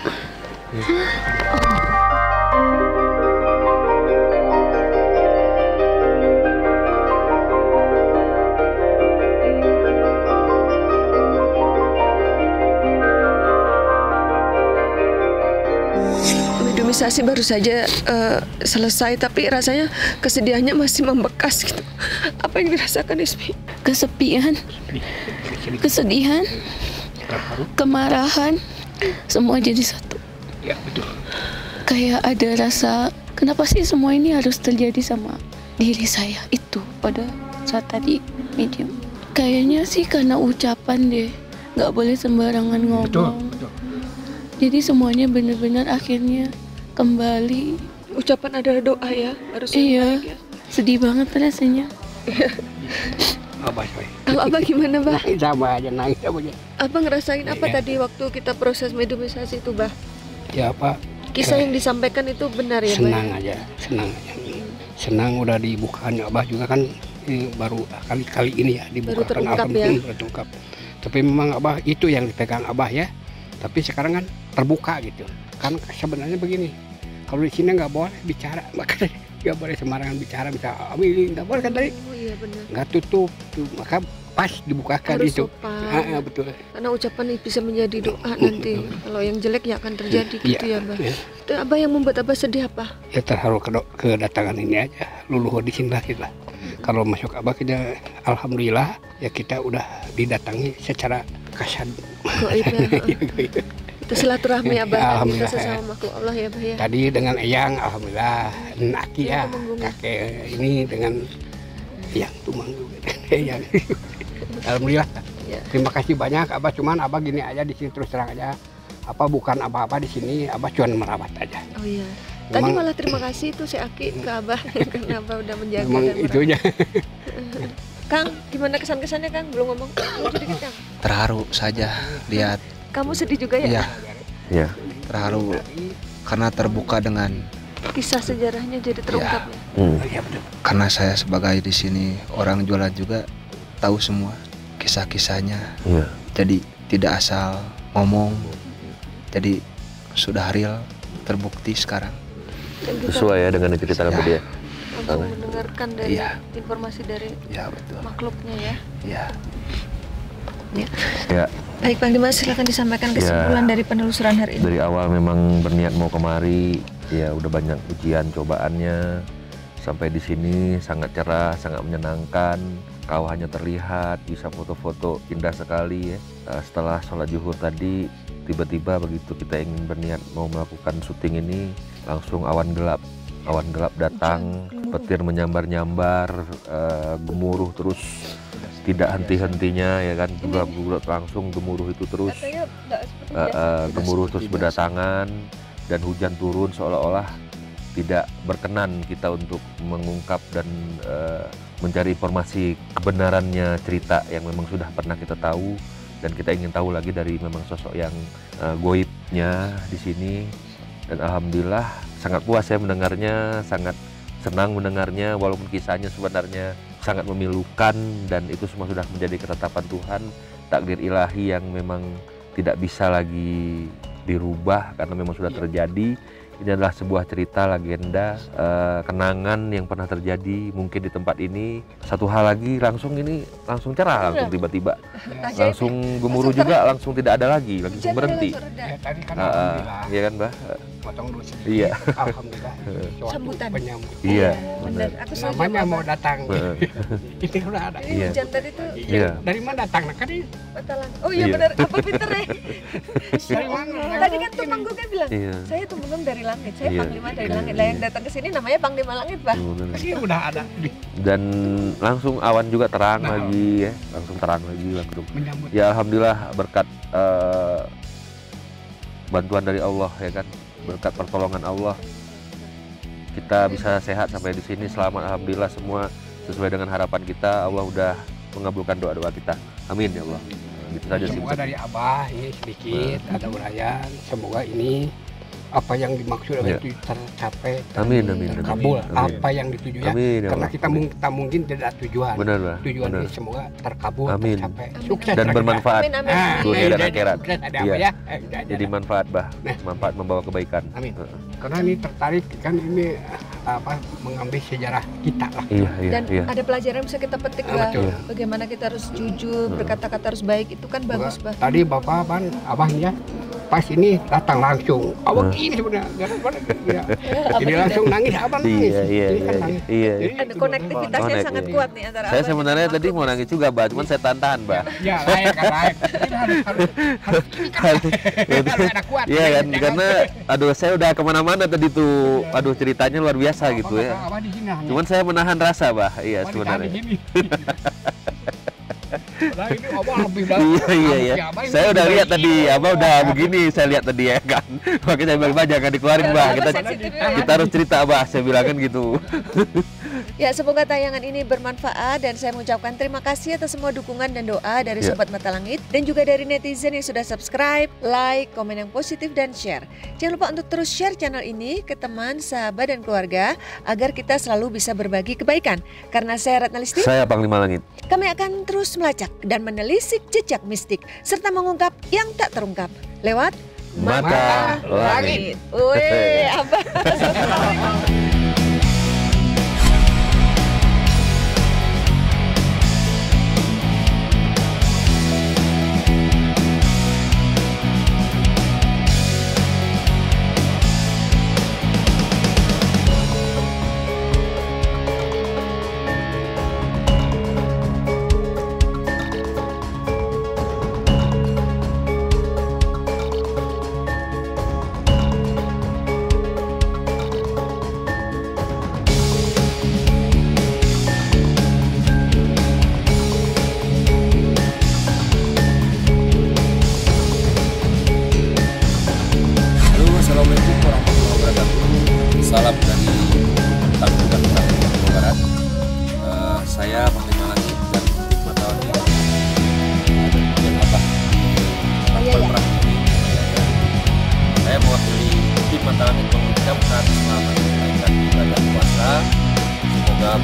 Medomisasi baru saja selesai, tapi rasanya kesedihannya masih membekas gitu. Apa yang dirasakan Ismi? Kesepian, kesedihan, kemarahan, semua jadi satu. Ya betul. Kayak ada rasa, kenapa sih semua ini harus terjadi sama diri saya itu pada saat tadi medium. Kayaknya sih karena ucapan deh, nggak boleh sembarangan ngomong. Betul. Jadi semuanya benar-benar akhirnya kembali. Ucapan adalah doa ya, harus Iya, baik ya. sedih banget rasanya. Abah coy. Kalau Abah gimana, Bah? Sama aja nangis aja. Abah ngerasain apa Iya. tadi waktu kita proses medomisasi itu, Bah? Ya apa? Kisah yang disampaikan itu benar ya, Bah? Senang aja. Senang udah dibukakan Abah juga kan baru kali ini ya dibukakan. terungkap ya. Baru terungkap. Tapi memang Abah itu yang dipegang Abah ya. Tapi sekarang kan terbuka gitu. Kan sebenarnya begini, kalau di sini nggak boleh bicara, makanya nggak boleh sembarangan bicara, bisa nggak boleh kan tadi, Oh iya benar. nggak tutup tuh, maka pas dibukakan Harus itu. sopan. Betul. Karena ucapan bisa menjadi doa nanti. Kalau yang jelek ya akan terjadi gitu ya, Bah. Ya, Itu Abah yang membuat Abah sedih apa? ya terharu kedatangan ini aja, luluh di sini lah kita. Kalau masuk Abah kita, alhamdulillah ya kita udah didatangi secara kasar. Goib ya. Itu silaturahmi Abah kita Alhamdulillah. sesama makhluk Allah ya, Bah ya. Tadi dengan Eyang, alhamdulillah, dan Aki ya, Temenggung. kakek ini dengan Eyang Tumang juga, Eyang. Alhamdulillah. Ya. Terima kasih banyak, Abah. Cuman Abah gini aja di sini terus terang aja. Apa bukan apa-apa di sini, Abah cuma merawat aja. Oh iya. Tadi Memang- malah terima kasih tuh si Aki ke Abah karena Abah udah menjaga Memang dan merawat. itunya. Kang, gimana kesan-kesannya Kang? Belum ngomong. Belum sedikit Kang. Terharu saja lihat, Kamu sedih juga ya? iya, Ya. terharu karena terbuka dengan kisah sejarahnya jadi terungkap ya. Iya betul. Karena saya sebagai di sini orang jualan juga tahu semua kisah-kisahnya. Iya. Jadi tidak asal ngomong. Jadi sudah real, terbukti sekarang. Dan kita Sesuai ya dengan yang ceritakan tadi ya. langsung mendengarkan dari Iya. informasi dari Ya betul. makhluknya ya. Ya. Ya, Baik Bang Dimas, silakan disampaikan kesimpulan dari penelusuran hari ini. dari awal memang berniat mau kemari, ya udah banyak ujian cobaannya. Sampai di sini sangat cerah, sangat menyenangkan. Kawahnya terlihat, bisa foto-foto indah sekali ya. Setelah sholat zuhur tadi, tiba-tiba begitu kita ingin berniat mau melakukan syuting ini, langsung awan gelap datang, petir menyambar-nyambar, gemuruh terus, tidak henti-hentinya ya kan, bulat-bulat langsung gemuruh itu terus, Katanya nggak seperti biasa. gemuruh terus berdatangan, dan hujan turun seolah-olah tidak berkenan kita untuk mengungkap dan mencari informasi kebenarannya cerita yang memang sudah pernah kita tahu, dan kita ingin tahu lagi dari memang sosok yang goibnya di sini. Dan alhamdulillah sangat puas saya mendengarnya, sangat senang mendengarnya, walaupun kisahnya sebenarnya sangat memilukan, dan itu semua sudah menjadi ketetapan Tuhan, takdir ilahi yang memang tidak bisa lagi dirubah karena memang sudah terjadi. Ini adalah sebuah cerita legenda, kenangan yang pernah terjadi mungkin di tempat ini. Satu hal lagi, langsung cerah, langsung tiba-tiba, langsung gemuruh juga, langsung tidak ada lagi, langsung berhenti. Ya, tadi kan alhamdulillah. Iya kan, Mbah? Potong dulu sedikit. Iya. Alhamdulillah. Suatu Sambutan. penyambut. Iya, Benar. Aku setuju. Namanya Pak. mau datang. Heeh. Ini udah ada. Ini Iya. hujan tadi tuh Iya. Dari mana datang? Nah, kan ini batalan. Oh iya Iya. benar, apa pinter ya? dari mana? Tadi kan Tumenggung bilang, Iya. saya Tumenggung dari langit, saya Iya. Panglima dari Iya. langit. Lah yang datang ke sini namanya Panglima Langit, Pak. Ini udah ada Dan langsung awan juga terang lagi ya, langsung terang lagi langsung. menyambut. Ya alhamdulillah berkat bantuan dari Allah ya kan, berkat pertolongan Allah kita bisa sehat sampai di sini selamat, alhamdulillah, semua sesuai dengan harapan kita. Allah udah mengabulkan doa-doa kita, amin ya Allah. Gitu saja sih. Semoga dari Abah ini sedikit ada uraian. Semoga ini apa yang dimaksud Iya. itu tercapai, Amin, amin, amin. terkabul Amin. apa yang dituju ya. Amin ya Karena Allah. kita mungkin tidak tujuan. Benar lah, Tujuan benar. ini semoga terkabul, Amin. tercapai. Sukses Dan lah kita. bermanfaat Amin, amin. Ah, dunia iya, dan iya, akhirat. sukses ada Iya. apa ya? Jadi manfaat bah, Nah. manfaat membawa kebaikan. Amin. Heeh. Karena ini tertarik kan ini apa mengambil sejarah kita lah. Iya, iya, Dan iya. ada pelajaran yang bisa kita petik, Ah, Bah. betul. Bagaimana kita harus jujur, berkata-kata harus baik, itu kan bagus, Bah. Tadi Bapak Abahnya pas ini datang langsung. Abang ini sebenarnya ya. Jadi langsung nangis, abang nangis. Iya, iya, Ini kan iya, nangis. iya. Jadi Ada itu konektivitasnya Konek, sangat iya. kuat nih antara Saya abang sebenarnya dengan tadi mau makhluk. nangis juga, bah, cuman saya tahan, bah. Ya layak kan layak. Ini harus ada kuat. Iya kan, karena aduh saya udah kemana-mana tadi tuh, aduh ceritanya luar biasa gitu ya. Abah di sini hanya. Cuman saya menahan rasa, bah, iya Abah ditahan di sebenarnya. sini. Nah ini abang lebih dalam. Iya, iya, iya. Saya udah lihat tadi, abah udah begini, saya lihat tadi ya kan. Makanya saya bilang, bah jangan dikeluarin, bah. Abah Kita sensitif ya. kita harus cerita, bah. Saya bilang kan gitu. Ya, semoga tayangan ini bermanfaat dan saya mengucapkan terima kasih atas semua dukungan dan doa dari Ya. Sobat Mata Langit dan juga dari netizen yang sudah subscribe, like, komen yang positif dan share. Jangan lupa untuk terus share channel ini ke teman, sahabat dan keluarga agar kita selalu bisa berbagi kebaikan. Karena saya Ratna Listi, Saya Panglima Langit. kami akan terus melacak dan menelisik jejak mistik serta mengungkap yang tak terungkap lewat Mata Langit. Wih, apa?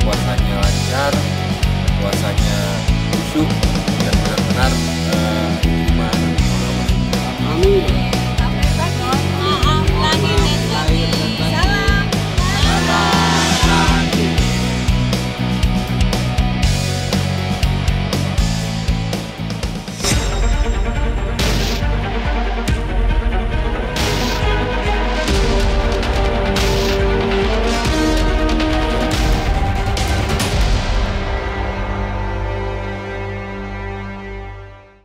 puasanya lancar, puasanya khusyuk dan benar-benar